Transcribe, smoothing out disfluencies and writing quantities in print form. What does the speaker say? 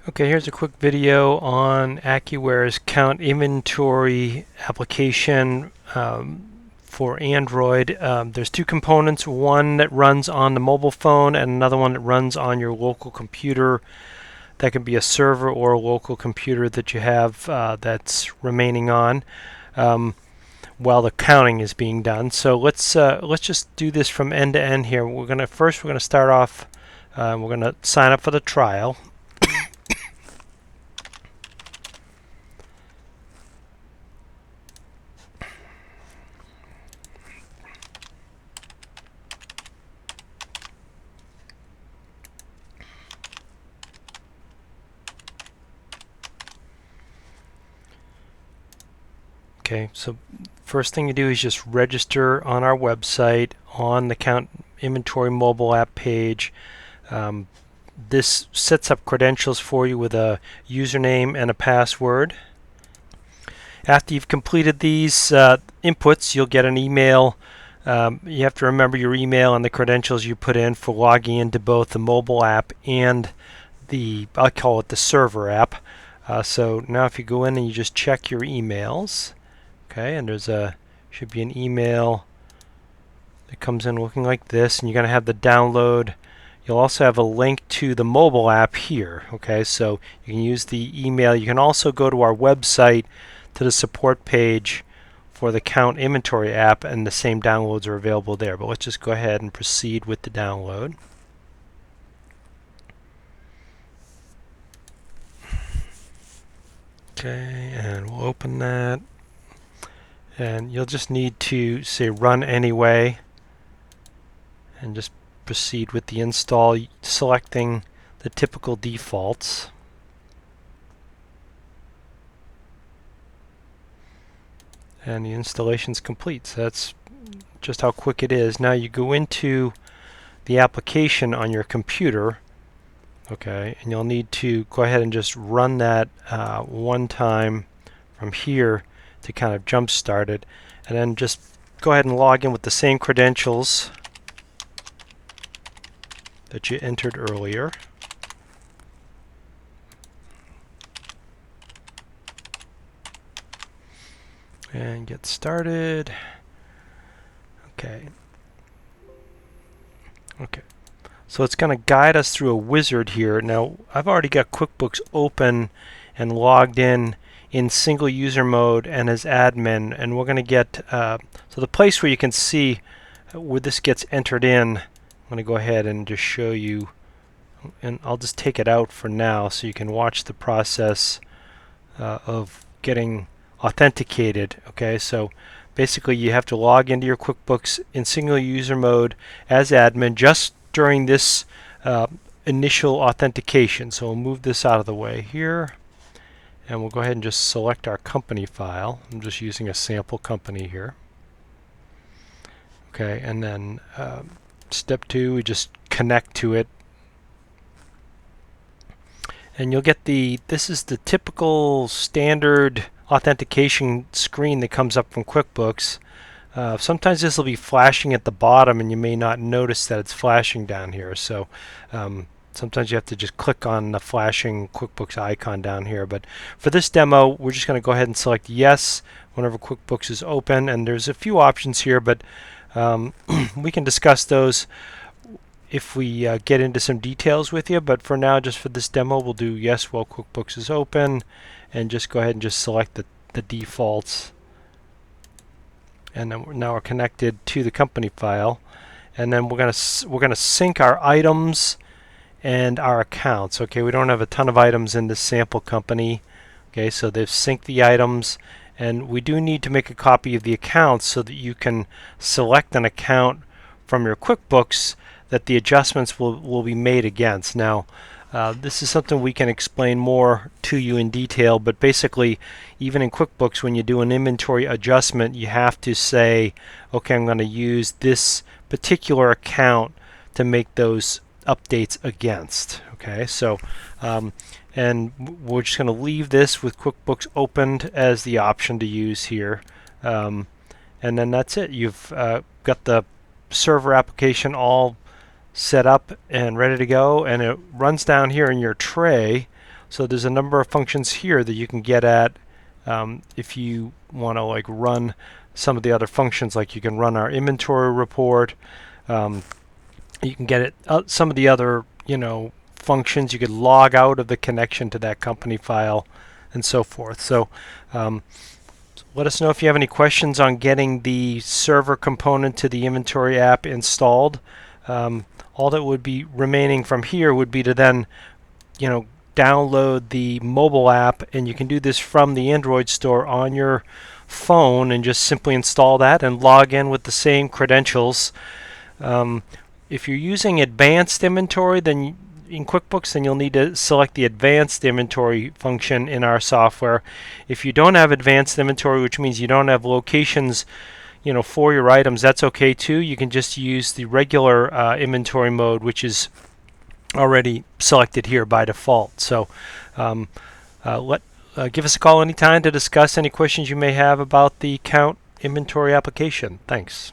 Okay, here's a quick video on Accuware's Count Inventory application for Android. There's two components, one that runs on the mobile phone and another one that runs on your local computer. That can be a server or a local computer that you have that's remaining on while the counting is being done. So let's just do this from end to end here. We're gonna start off. We're gonna sign up for the trial. Okay, so first thing you do is just register on our website on the Count Inventory mobile app page. This sets up credentials for you with a username and a password. After you've completed these inputs, you'll get an email. You have to remember your email and the credentials you put in for logging into both the mobile app and I call it the server app. So now if you go in and you just check your emails, okay, and should be an email that comes in looking like this, and you're going to have the download. You'll also have a link to the mobile app here, okay, so you can use the email. You can also go to our website to the support page for the Count Inventory app, and the same downloads are available there. But let's just go ahead and proceed with the download. Okay, and we'll open that. And you'll just need to say run anyway and just proceed with the install, selecting the typical defaults. And the installation's complete. So that's just how quick it is. Now you go into the application on your computer, okay, and you'll need to go ahead and just run that one time from here to kind of jump start it, and then just go ahead and log in with the same credentials that you entered earlier. And get started. Okay. So it's going to guide us through a wizard here. Now I've already got QuickBooks open and logged in single user mode and as admin, and we're going to get so the place where you can see where this gets entered in. I'm going to go ahead and just show you, and I'll just take it out for now so you can watch the process of getting authenticated. Okay, so basically you have to log into your QuickBooks in single user mode as admin just during this initial authentication. So we'll move this out of the way here, and we'll go ahead and just select our company file. I'm just using a sample company here. Okay, and then step 2, we just connect to it. And you'll get this is the typical standard authentication screen that comes up from QuickBooks. Sometimes this will be flashing at the bottom and you may not notice that it's flashing down here. So sometimes you have to just click on the flashing QuickBooks icon down here. But for this demo, we're just going to go ahead and select yes whenever QuickBooks is open. And there's a few options here, but we can discuss those if we get into some details with you. But for now, just for this demo, we'll do yes while QuickBooks is open, and just go ahead and just select the defaults. And then now we're connected to the company file, and then we're gonna sync our items and our accounts. Okay, we don't have a ton of items in this sample company. Okay, so they've synced the items, and we do need to make a copy of the accounts so that you can select an account from your QuickBooks that the adjustments will be made against. Now this is something we can explain more to you in detail, but basically even in QuickBooks, when you do an inventory adjustment, you have to say, okay, I'm going to use this particular account to make those updates against. Okay, so and we're just going to leave this with QuickBooks opened as the option to use here, and then that's it. You've got the server application all set up and ready to go, and it runs down here in your tray. So there's a number of functions here that you can get at if you want to like run some of the other functions, like you can run our inventory report. You can get it some of the other functions. You could log out of the connection to that company file and so forth. So let us know if you have any questions on getting the server component to the inventory app installed. All that would be remaining from here would be to then download the mobile app, and you can do this from the Android store on your phone and just simply install that and log in with the same credentials. If you're using advanced inventory then in QuickBooks, then you'll need to select the advanced inventory function in our software. If you don't have advanced inventory, which means you don't have locations for your items, that's okay too. You can just use the regular inventory mode, which is already selected here by default. So give us a call anytime to discuss any questions you may have about the Count inventory application. Thanks.